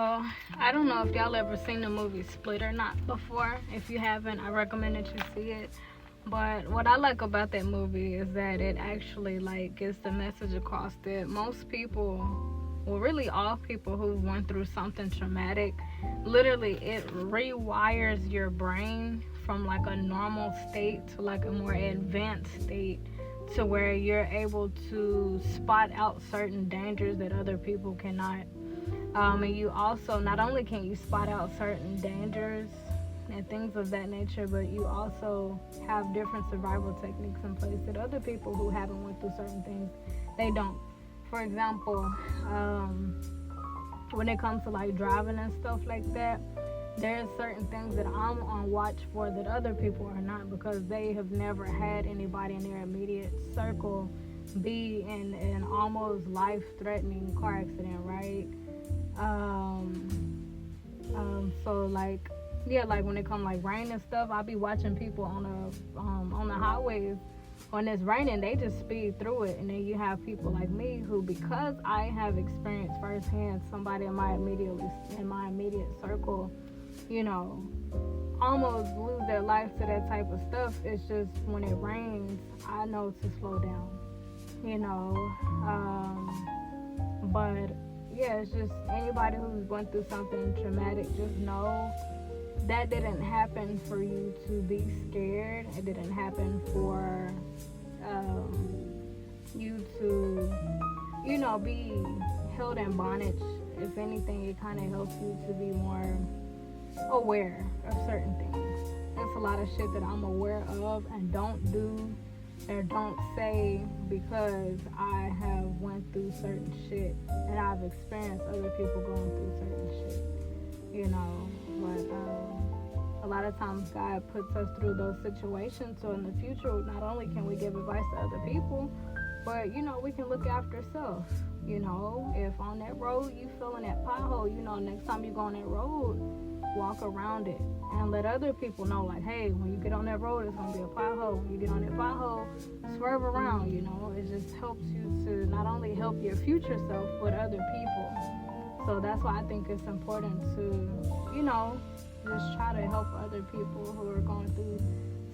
I don't know if y'all ever seen the movie Split or not before. If you haven't, I recommend that you see it. But what I like about that movie is that it actually like gets the message across that most people, well, really all people who went through something traumatic, literally it rewires your brain from like a normal state to like a more advanced state to where you're able to spot out certain dangers that other people cannot. And you also, not only can you spot out certain dangers and things of that nature, but you also have different survival techniques in place that other people who haven't went through certain things, they don't. For example, when it comes to like driving and stuff like that, there's certain things that I'm on watch for that other people are not, because they have never had anybody in their immediate circle be in an almost life-threatening car accident, right? So like, yeah, like when it come like rain and stuff, I be watching people on the highways when it's raining, they just speed through it, and then you have people like me who, because I have experienced firsthand somebody in my immediate circle, you know, almost lose their life to that type of stuff. It's just when it rains, I know to slow down, you know. But yeah, it's just anybody who's went through something traumatic, just know that didn't happen for you to be scared. It didn't happen for you to, you know, be held in bondage. If anything, it kind of helps you to be more aware of certain things. There's a lot of shit that I'm aware of and don't do or don't say because I have went through certain shit and I've experienced other people going through certain shit, you know. But a lot of times God puts us through those situations so in the future not only can we give advice to other people, but you know, we can look after self. You know, if on that road you feeling that pothole, you know, next time you go on that road, walk around it and let other people know, like, hey, when you get on that road, it's gonna be a pothole. When you get on that pothole, swerve around. You know, it just helps you to not only help your future self, but other people. So that's why I think it's important to, you know, just try to help other people who are going through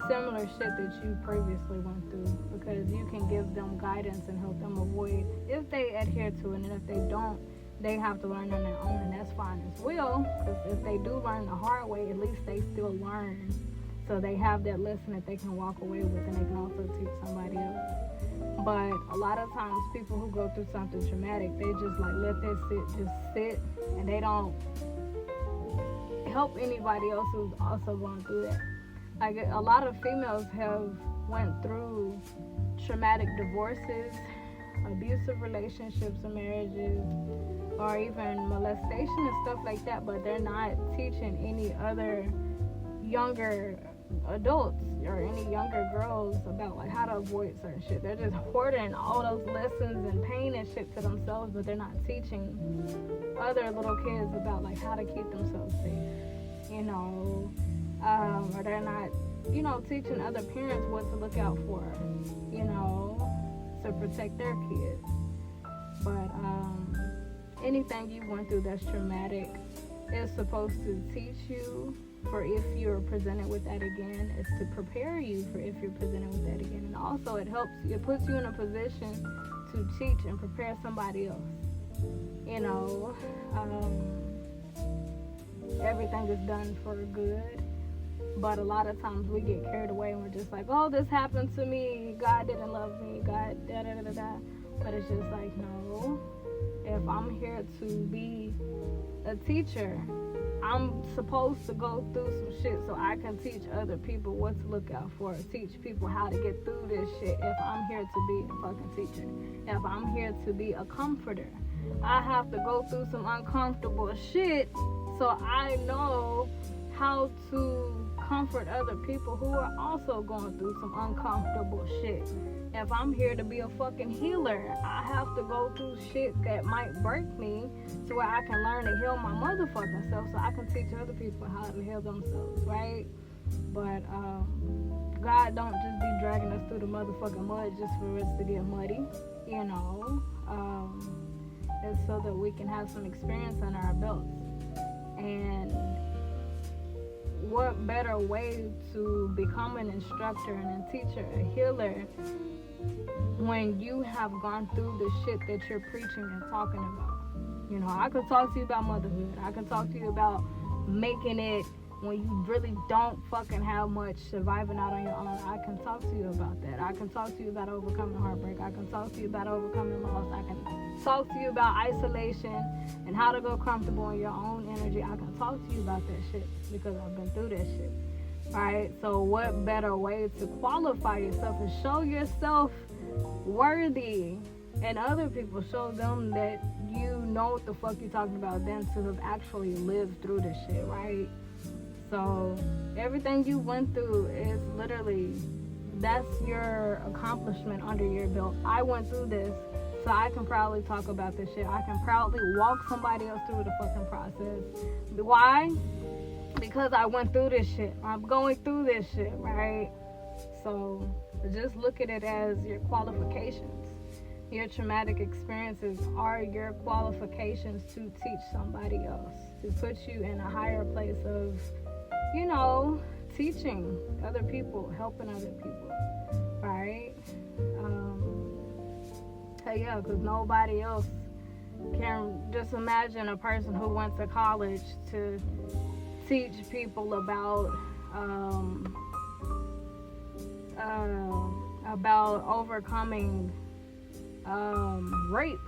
similar shit that you previously went through, because you can give them guidance and help them avoid if they adhere to it, and if they don't, they have to learn on their own, and that's fine as well, because if they do learn the hard way, at least they still learn, so they have that lesson that they can walk away with, and they can also teach somebody else. But a lot of times people who go through something traumatic, they just like let that sit, and they don't help anybody else who's also going through that. Like, a lot of females have went through traumatic divorces, abusive relationships and marriages, or even molestation and stuff like that, but they're not teaching any other younger adults or any younger girls about like how to avoid certain shit. They're just hoarding all those lessons and pain and shit to themselves, but they're not teaching other little kids about like how to keep themselves safe, you know. Or they're not, you know, teaching other parents what to look out for, you know, to protect their kids. But anything you went through that's traumatic is supposed to teach you for if you're presented with that again. It's to prepare you for if you're presented with that again. And also it puts you in a position to teach and prepare somebody else. You know, everything is done for good. But a lot of times we get carried away and we're just like, oh, this happened to me, God didn't love me, God da da da da. But it's just like, no, if I'm here to be a teacher, I'm supposed to go through some shit so I can teach other people what to look out for, teach people how to get through this shit. If I'm here to be a fucking teacher, if I'm here to be a comforter, I have to go through some uncomfortable shit so I know how to comfort other people who are also going through some uncomfortable shit. If I'm here to be a fucking healer, I have to go through shit that might break me so where I can learn to heal my motherfucking self so I can teach other people how to heal themselves, right? But God don't just be dragging us through the motherfucking mud just for us to get muddy, you know. It's so that we can have some experience under our belts. better way to become an instructor and a teacher, a healer, when you have gone through the shit that you're preaching and talking about? You know, I could talk to you about motherhood. I could talk to you about making it when you really don't fucking have much, surviving out on your own. I can talk to you about that. I can talk to you about overcoming heartbreak. I can talk to you about overcoming loss. I can talk to you about isolation and how to go comfortable in your own energy. I can talk to you about that shit because I've been through that shit. Alright, so what better way to qualify yourself and show yourself worthy, and other people show them that you know what the fuck you're talking about, than to have actually lived through this shit, right? So everything you went through is literally, that's your accomplishment under your belt. I went through this, so I can proudly talk about this shit. I can proudly walk somebody else through the fucking process. Why? Because I went through this shit. I'm going through this shit, right? So just look at it as your qualifications. Your traumatic experiences are your qualifications to teach somebody else, to put you in a higher place of, you know, teaching other people, helping other people, right? Yeah, because nobody else can. Just imagine a person who went to college to teach people about overcoming rape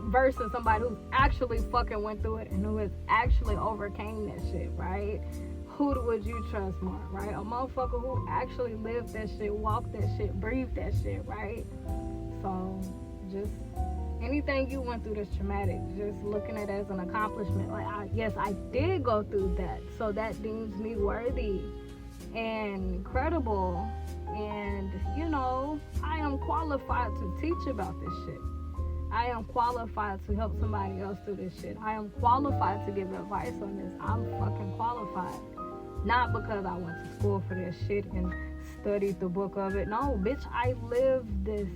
versus somebody who's actually fucking went through it and who has actually overcame that shit, right? Who would you trust more, right? A motherfucker who actually lived that shit, walked that shit, breathed that shit, right? So just anything you went through that's traumatic, just looking at it as an accomplishment. Like, yes, I did go through that, so that deems me worthy and credible, and you know, I am qualified to teach about this shit. I am qualified to help somebody else through this shit. I am qualified to give advice on this. I'm fucking qualified. Not because I went to school for this shit and studied the book of it. No, bitch, I lived this.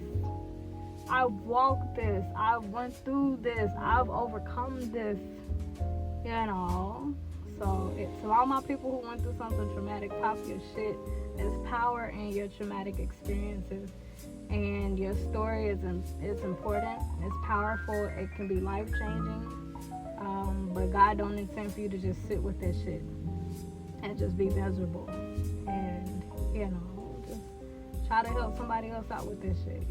I've walked this. I've went through this. I've overcome this. You know. So, to all my people who went through something traumatic, pop your shit. There's power in your traumatic experiences. And your story is important. It's powerful. It can be life-changing. But God don't intend for you to just sit with that shit and just be miserable. And, you know, just try to help somebody else out with this shit.